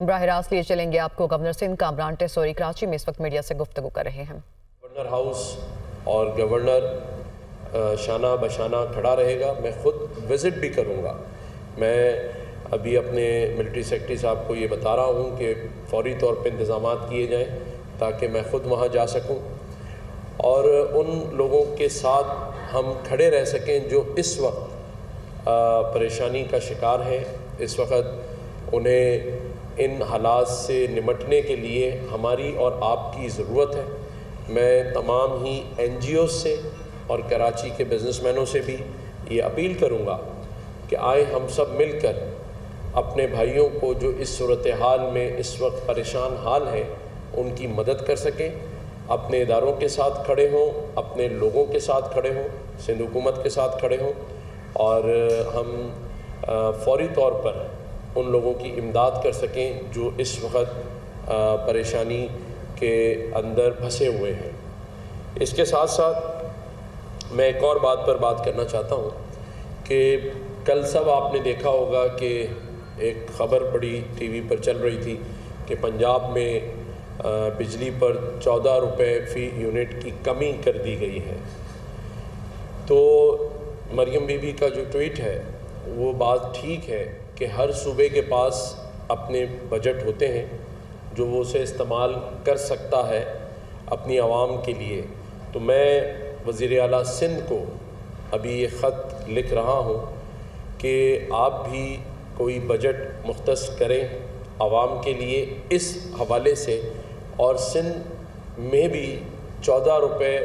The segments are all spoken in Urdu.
براہ راست لیے چلیں گے آپ کو گورنر سندھ کامران ٹیسوری کراچی میں اس وقت میڈیا سے گفتگو کر رہے ہیں۔ گورنر ہاؤس اور گورنر شانہ بشانہ کھڑا رہے گا۔ میں خود وزٹ بھی کروں گا۔ میں ابھی اپنے ملٹری سیکرٹری صاحب کو یہ بتا رہا ہوں کہ فوری طور پہ انتظامات کیے جائیں تاکہ میں خود وہاں جا سکوں اور ان لوگوں کے ساتھ ہم کھڑے رہ سکیں جو اس وقت پریشانی کا شکار ہیں۔ اس وقت انہیں ان حالات سے نمٹنے کے لیے ہماری اور آپ کی ضرورت ہے۔ میں تمام ہی این جی اوز سے اور کراچی کے بزنس مینوں سے بھی یہ اپیل کروں گا کہ آئیں ہم سب مل کر اپنے بھائیوں کو جو اس صورتحال میں اس وقت پریشان حال ہیں ان کی مدد کر سکیں، اپنے اداروں کے ساتھ کھڑے ہوں، اپنے لوگوں کے ساتھ کھڑے ہوں، سندھ حکومت کے ساتھ کھڑے ہوں اور ہم فوری طور پر ان لوگوں کی امداد کر سکیں جو اس وقت پریشانی کے اندر پھنسے ہوئے ہیں۔ اس کے ساتھ ساتھ میں ایک اور بات پر بات کرنا چاہتا ہوں کہ کل سب آپ نے دیکھا ہوگا کہ ایک خبر بڑی ٹی وی پر چل رہی تھی کہ پنجاب میں بجلی پر 14 روپے فی یونٹ کی کمی کر دی گئی ہے۔ تو مریم بی بی کا جو ٹویٹ ہے وہ بات ٹھیک ہے کہ ہر صوبے کے پاس اپنے بجٹ ہوتے ہیں جو وہ اسے استعمال کر سکتا ہے اپنی عوام کے لیے۔ تو میں وزیر اعلیٰ سندھ کو ابھی یہ خط لکھ رہا ہوں کہ آپ بھی کوئی بجٹ مختص کریں عوام کے لیے اس حوالے سے، اور سندھ میں بھی 14 روپے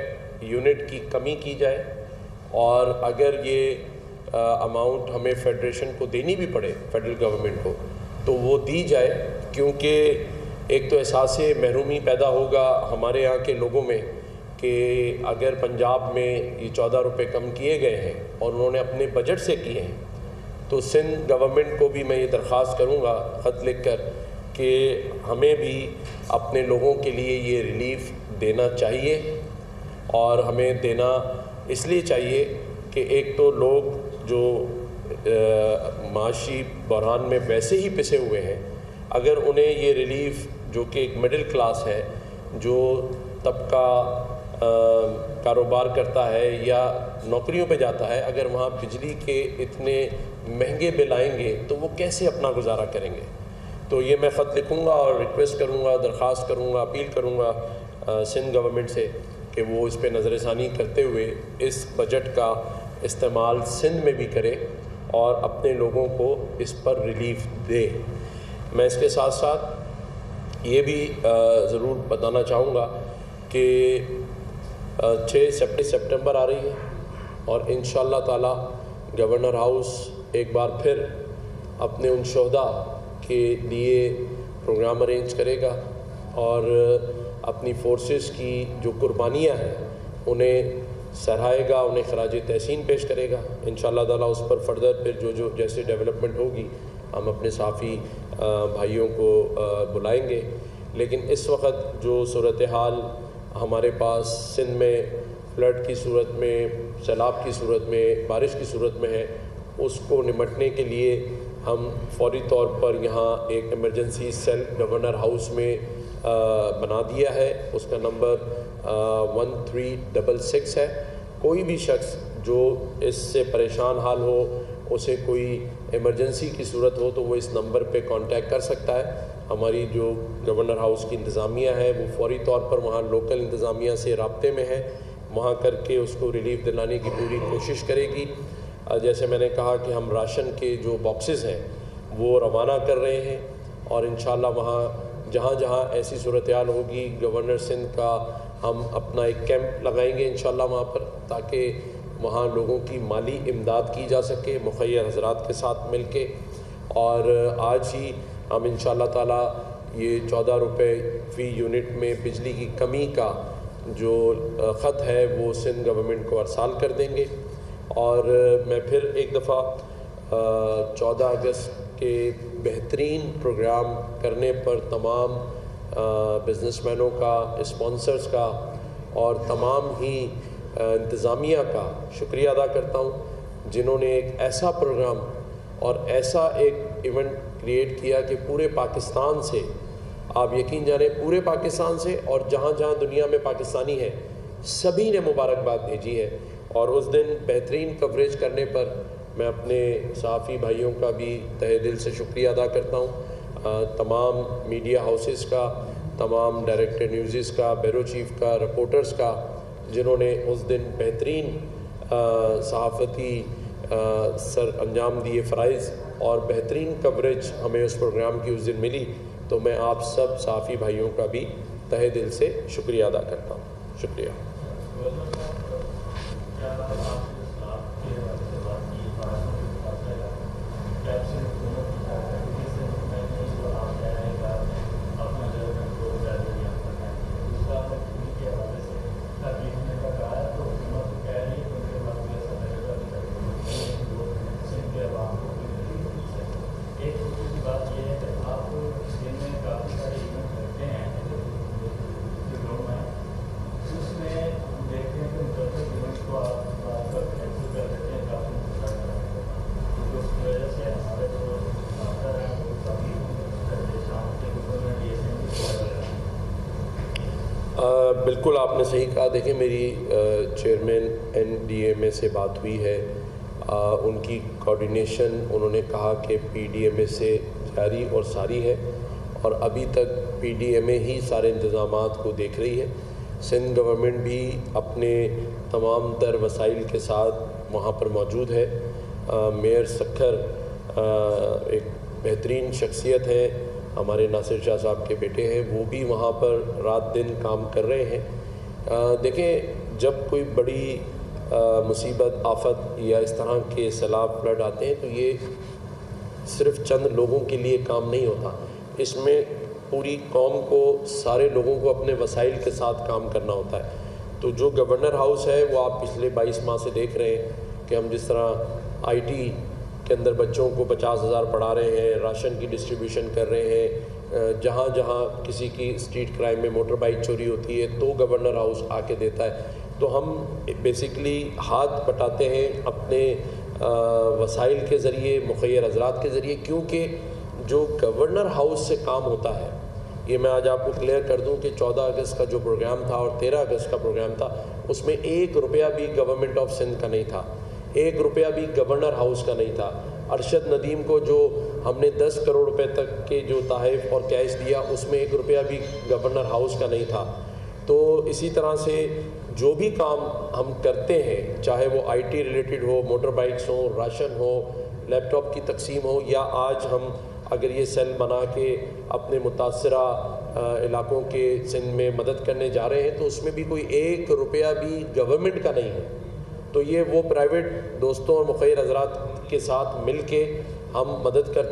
یونٹ کی کمی کی جائے، اور اگر یہ اماؤنٹ ہمیں فیڈریشن کو دینی بھی پڑے، فیڈرل گورنمنٹ کو، تو وہ دی جائے، کیونکہ ایک تو احساس محرومی پیدا ہوگا ہمارے یہاں کے لوگوں میں کہ اگر پنجاب میں یہ 14 روپے کم کیے گئے ہیں اور انہوں نے اپنے بجٹ سے کیے ہیں، تو سندھ گورنمنٹ کو بھی میں یہ درخواست کروں گا خط لکھ کر کہ ہمیں بھی اپنے لوگوں کے لیے یہ ریلیف دینا چاہیے، اور ہمیں دینا اس لیے چاہیے کہ ایک تو لوگ جو معاشی بحران میں ویسے ہی پسے ہوئے ہیں، اگر انہیں یہ ریلیف جو کہ ایک مڈل کلاس ہے، جو طبقہ کاروبار کرتا ہے یا نوکریوں پہ جاتا ہے، اگر وہاں بجلی کے اتنے مہنگے بل آئیں گے تو وہ کیسے اپنا گزارا کریں گے؟ تو یہ میں خط لکھوں گا اور ریکویسٹ کروں گا، درخواست کروں گا، اپیل کروں گا سندھ گورنمنٹ سے کہ وہ اس پہ نظر ثانی کرتے ہوئے اس بجٹ کا استعمال سندھ میں بھی کرے اور اپنے لوگوں کو اس پر ریلیف دے۔ میں اس کے ساتھ ساتھ یہ بھی ضرور بتانا چاہوں گا کہ 6 سپٹمبر آ رہی ہے اور انشاءاللہ تعالی گورنر ہاؤس ایک بار پھر اپنے ان شہداء کے لیے پروگرام ارینج کرے گا اور اپنی فورسز کی جو قربانیاں ہیں انہیں سراہے گا، انہیں خراج تحسین پیش کرے گا۔ انشاءاللہ تعالی اس پر فردر پھر جو جیسے ڈیولپمنٹ ہوگی ہم اپنے صحافی بھائیوں کو بلائیں گے۔ لیکن اس وقت جو صورتحال ہمارے پاس سندھ میں فلڈ کی صورت میں، سیلاب کی صورت میں، بارش کی صورت میں ہے، اس کو نمٹنے کے لیے ہم فوری طور پر یہاں ایک ایمرجنسی سیل گورنر ہاؤس میں بنا دیا ہے۔ اس کا نمبر 1366 ہے۔ کوئی بھی شخص جو اس سے پریشان حال ہو، اسے کوئی ایمرجنسی کی صورت ہو تو وہ اس نمبر پہ کانٹیکٹ کر سکتا ہے۔ ہماری جو گورنر ہاؤس کی انتظامیہ ہے وہ فوری طور پر وہاں لوکل انتظامیہ سے رابطے میں ہے، وہاں کر کے اس کو ریلیف دلانے کی پوری کوشش کرے گی۔ جیسے میں نے کہا کہ ہم راشن کے جو باکسز ہیں وہ روانہ کر رہے ہیں، اور انشاءاللہ وہاں جہاں جہاں ایسی صورتحال ہوگی گورنر سندھ کا ہم اپنا ایک کیمپ لگائیں گے انشاءاللہ وہاں پر، تاکہ وہاں لوگوں کی مالی امداد کی جا سکے مخیر حضرات کے ساتھ مل کے۔ اور آج ہی ہم انشاءاللہ تعالی یہ 14 روپے فی یونٹ میں بجلی کی کمی کا جو خط ہے وہ سندھ گورنمنٹ کو ارسال کر دیں گے۔ اور میں پھر ایک دفعہ 14 اگست کے بہترین پروگرام کرنے پر تمام بزنس مینوں کا، اسپانسرز کا اور تمام ہی انتظامیہ کا شکریہ ادا کرتا ہوں، جنہوں نے ایک ایسا پروگرام اور ایسا ایک ایونٹ کریٹ کیا کہ پورے پاکستان سے، آپ یقین جانیں پورے پاکستان سے اور جہاں جہاں دنیا میں پاکستانی ہیں سبھی نے مبارکباد بھیجی ہے. اور اس دن بہترین کوریج کرنے پر میں اپنے صحافی بھائیوں کا بھی تہہ دل سے شکریہ ادا کرتا ہوں، تمام میڈیا ہاؤسز کا، تمام ڈائریکٹر نیوزز کا، بیورو چیف کا، رپورٹرز کا، جنہوں نے اس دن بہترین صحافتی سر انجام دیے فرائض اور بہترین کوریج ہمیں اس پروگرام کی اس دن ملی. تو میں آپ سب صحافی بھائیوں کا بھی تہہ دل سے شکریہ ادا کرتا ہوں. شکریہ. بالکل آپ نے صحیح کہا. دیکھیں میری چیئرمین NDMA سے بات ہوئی ہے، ان کی کوارڈینیشن انہوں نے کہا کہ PDMA سے جاری اور ساری ہے، اور ابھی تک PDMA ہی سارے انتظامات کو دیکھ رہی ہے. سندھ گورنمنٹ بھی اپنے تمام تر وسائل کے ساتھ وہاں پر موجود ہے. میئر سکھر ایک بہترین شخصیت ہے، ہمارے ناصر شاہ صاحب کے بیٹے ہیں، وہ بھی وہاں پر رات دن کام کر رہے ہیں. دیکھیں جب کوئی بڑی مصیبت، آفت یا اس طرح کے سیلاب فلڈ آتے ہیں تو یہ صرف چند لوگوں کے لیے کام نہیں ہوتا، اس میں پوری قوم کو، سارے لوگوں کو اپنے وسائل کے ساتھ کام کرنا ہوتا ہے. تو جو گورنر ہاؤس ہے وہ آپ پچھلے 22 ماہ سے دیکھ رہے ہیں کہ ہم جس طرح IT کے اندر بچوں کو 50,000 پڑھا رہے ہیں، راشن کی ڈسٹریبیوشن کر رہے ہیں، جہاں جہاں کسی کی اسٹریٹ کرائم میں موٹر بائک چوری ہوتی ہے تو گورنر ہاؤس آ کے دیتا ہے. تو ہم بیسیکلی ہاتھ بٹاتے ہیں اپنے وسائل کے ذریعے، مخیر حضرات کے ذریعے، کیونکہ جو گورنر ہاؤس سے کام ہوتا ہے، یہ میں آج آپ کو کلیئر کر دوں کہ 14 اگست کا جو پروگرام تھا اور 13 اگست کا پروگرام تھا، اس میں 1 روپیہ بھی گورنمنٹ آف سندھ کا نہیں تھا، 1 روپیہ بھی گورنر ہاؤس کا نہیں تھا. ارشد ندیم کو جو ہم نے 10 کروڑ روپے تک کے جو تحائف اور کیش دیا، اس میں 1 روپیہ بھی گورنر ہاؤس کا نہیں تھا. تو اسی طرح سے جو بھی کام ہم کرتے ہیں، چاہے وہ IT related who, motor bikes ہوں، راشن ہو، لیپ ٹاپ کی تقسیم ہو، یا آج ہم اگر یہ سیل بنا کے اپنے متاثرہ علاقوں کے سندھ میں مدد کرنے جا رہے ہیں، تو اس میں بھی کوئی 1 روپیہ بھی گورنمنٹ کا نہیں ہے. تو یہ وہ پرائیویٹ دوستوں اور مخیر حضرات کے ساتھ مل کے ہم مدد کرتے